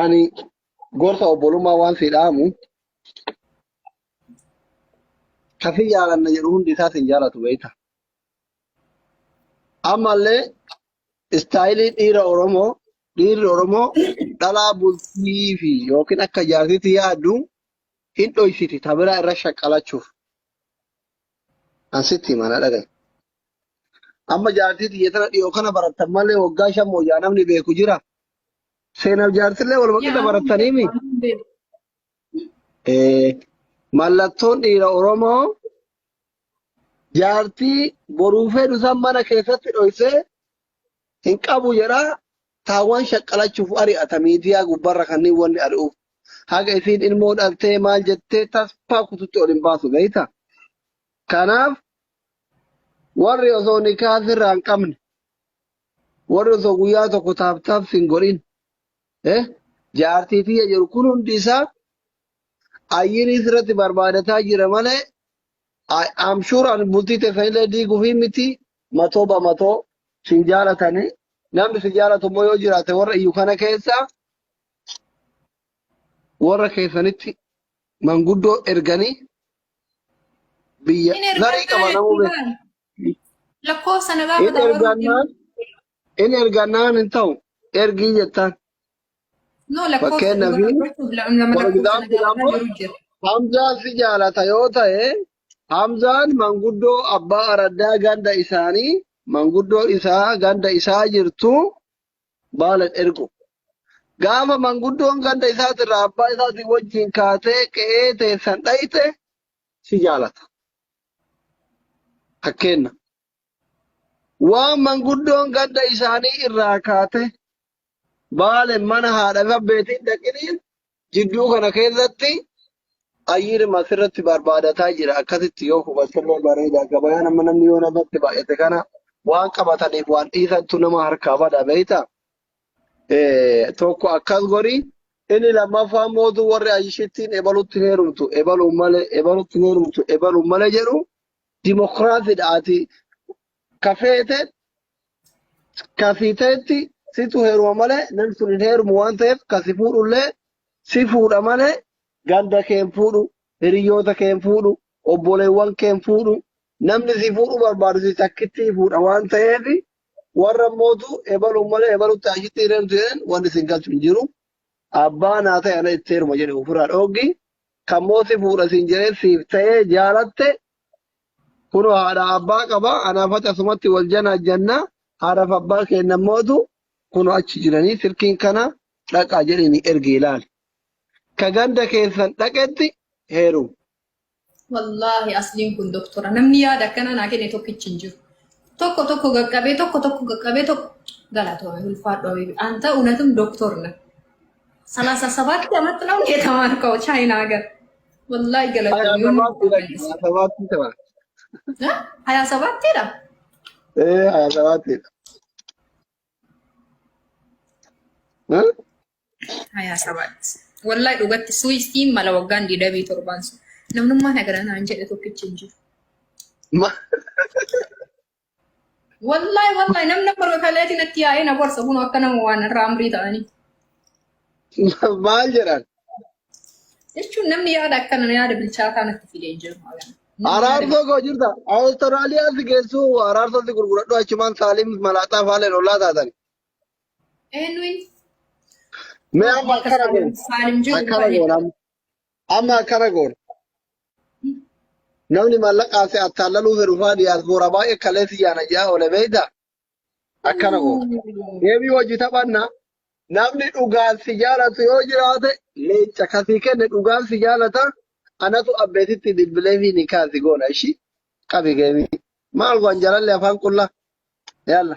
Ani gorsa obbolummaa waan si dhaamu kafii jaalanna jedhu hundi isaas hin jaalatu beekta. Ammallee istaayilii dhiirri Oromoo dhalaa bultii fi yookiin akka jaartiitti yaaddu hin dhoysiti tabiraa irra shaqqalachuuf. Ansitti mana dhagaye. Amma jaartiitti yeetana dhiyoo kana barattan malee waggaa 5 mooyyaa namni beeku jira. Seenaaf jaartillee walumaa qixa barattaniimi. Mallattoon dhiira Oromoo jaartii boruu fedhu san mana keessatti dhoysee hin qabu jedhaa taawwan shaqqalachuuf ari'ata miidiyaa gubbarra kanneen wanni ari'uuf. Haga isiin ilmoo dhaltee maal jettee tasfaa kututti ol hin baasu beeyta. Kanaaf warri osoo nikaa sirraa hin qabne warri osoo guyyaa tokko taaf sin godhin jaartii tiyya jedhu kun hundi isaa ayyirii sirratti barbaadataa jira malee I'm sure an bultii teessanillee diiguufii miti matoo ba matoo sin jaalatanii namni si jaalatu immoo yoo jiraate warra iyyuu kana keessa warra keessanitti manguddoo erganii biyya zarii qaba namuu beeku. Lakkoofsa nagaa fayyadamuun in ergannaan hin ta'u ergii jettaan. No lakkoofsa Hamzaan si jaalata yoo ta'e Hamzaan manguddoo abbaa araddaa ganda isaanii manguddoo isaa ganda isaa jirtu baalan ergu. Gaafa manguddoon ganda isaatirraa abbaa isaatii wajjin kaatee qe'ee teessan dhayite si jaalata. Fakkeenna. Waan manguddoon ganda isaanii irraa kaate baalen mana haadha abbeetiin dhaqiniin jidduu kana keessatti ayyiiri masirratti barbaadataa jira. Akkasitti yoo hubatillee bareeda gabayaan amma namni yoo namatti baay'ate kana waan qabataniif waan dhiisantu nama harkaa bada beeyta. Tokko akkas godhi inni lammaffaa mootuu warri ayyishittiin ebalutti heerumtu ebaluun malee jedhu dimokiraasiidhaati. Kafeete kasiiteetti situ heeruma malee namni sun hin heerumu waan ta'eef kasi fuudhullee si fuudha malee ganda keen fuudhu hiriyoota keen fuudhu obboleewwan keen fuudhu namni si fuudhu barbaadu si takkitti fuudha waan ta'eef warra mootu ebaluun malee ebalutti ashitti hireemtu jedhan wanni sin galchu hin jiru. Abbaa naa ta'e ana itti heeruma jedhe ofirraa dhooggi kan mooti fuudha sin jedhee siif ta'ee jaalatte kuno haadha abbaa qaba anaafata asumatti wal janaa jannaa haadhaaf abbaa kennan mootu kuno achi jiranii silkiin kana dhaqaa jedhanii ergi ilaali. Ka ganda keessan dhaqetti heerum. Wallahi asliin kun doktora namni yaada akkana naa kenne tokkichi hin jiru. Tokko gaqqabee tokko galatoome ulfaadhu anta እውነትም ዶክተር ነህ 37 ዓመት ነው የተማርከው ቻይና ሀገር ወላሂ ገለቶሜ 27 ይላል 27 ወላሂ ዱገት ስዊስቲን ማለወጋን ዲደቢ ቶርባንስ ነምንማ ነገራና አንጀ tokkichi hin jiru. Wallahi namni barbaadaleetiin itti yaa'ee na gorsa kun akka nama waan irraa amrii ta'anii. Maal jedhan? Jechuun namni yaada akkana yaada bilchaataa natti fidee jiru. Araarsoo koo jirta. Awustiraaliyaa si geessu araarsoo si gurguradhu achumaan Saalim malaaxaa faaleen ollaa taatani. Eenyuun? Mee amma akkana goon. Amma akkana goon. Namni mallaqaa si attaallaluu fedhufaa diyaaspoora baay'ee kaleessi yaana jaa ole beeyta. Akkana goon. Deebii hojii taphanna. Namni dhugaan si jaalatu yoo jiraate leenca kasii kenne dhugaan si jaalata. Anatu abbeetitti bilbilee fi nikaa si goona ishii qabi geemii. Maal goon jalalle afaan qullaa. Yalla.